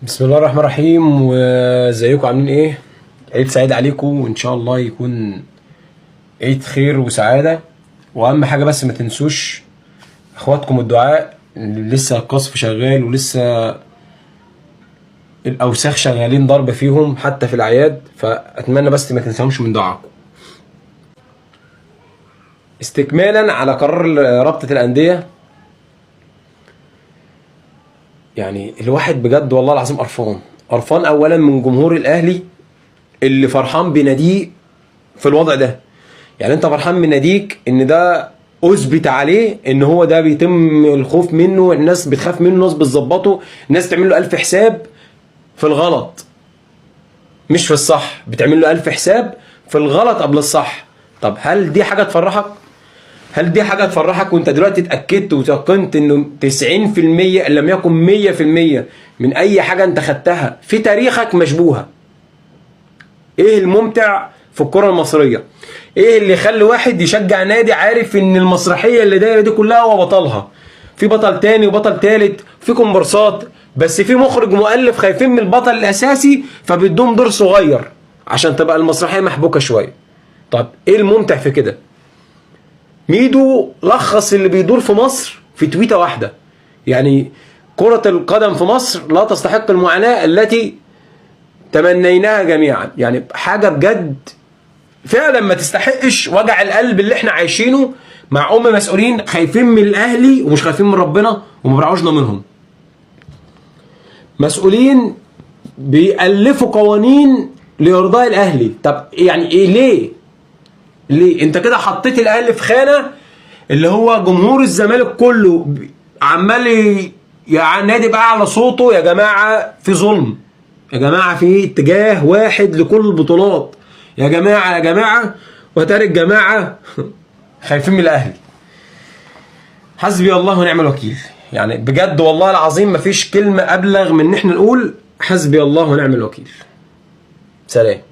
بسم الله الرحمن الرحيم، وازيكم عاملين ايه؟ عيد سعيد عليكم، وان شاء الله يكون عيد خير وسعادة. واهم حاجة بس ما تنسوش اخواتكم الدعاء، اللي لسه القصف شغال ولسه الاوساخ شغالين ضرب فيهم حتى في الاعياد، فاتمنى بس ما تنساهمش من دعائكم. استكمالا على قرار رابطة الأندية، يعني الواحد بجد والله العظيم قرفان اولا من جمهور الاهلي اللي فرحان بناديه في الوضع ده. يعني انت فرحان من ناديك ان ده اثبت عليه ان هو ده بيتم الخوف منه، الناس بتخاف منه، الناس بتظبطه، الناس تعمل له 1000 حساب في الغلط مش في الصح، بتعمل له 1000 حساب في الغلط قبل الصح. طب هل دي حاجه تفرحك؟ هل دي حاجه تفرحك وانت دلوقتي اتاكدت وتيقنت انه 90% ان لم يكن 100% من اي حاجه انت خدتها في تاريخك مشبوهه؟ ايه الممتع في الكره المصريه؟ ايه اللي يخلي واحد يشجع نادي عارف ان المسرحيه اللي دايره دي كلها هو بطلها؟ في بطل تاني وبطل تالت، في كومبارسات، بس في مخرج ومؤلف خايفين من البطل الاساسي فبيدوم دور صغير عشان تبقى المسرحيه محبوكه شويه. طب ايه الممتع في كده؟ ميدو لخص اللي بيدور في مصر في تويته واحده، يعني كرة القدم في مصر لا تستحق المعاناة التي تمنيناها جميعا. يعني حاجة بجد فعلا ما تستحقش وجع القلب اللي احنا عايشينه مع مسؤولين خايفين من الاهلي ومش خايفين من ربنا وما بيرعوشنا منهم. مسؤولين بيألفوا قوانين لإرضاء الاهلي. طب يعني ايه؟ ليه انت كده حطيت الاهلي في خانه اللي هو جمهور الزمالك كله عمال ينادي بقى على صوته يا جماعه في ظلم، يا جماعه في اتجاه واحد لكل البطولات، يا جماعه يا جماعه، وتارك الجماعه خايفين من الاهلي. حسبي الله ونعم الوكيل. يعني بجد والله العظيم مفيش كلمه ابلغ من ان احنا نقول حسبي الله ونعم الوكيل. سلام.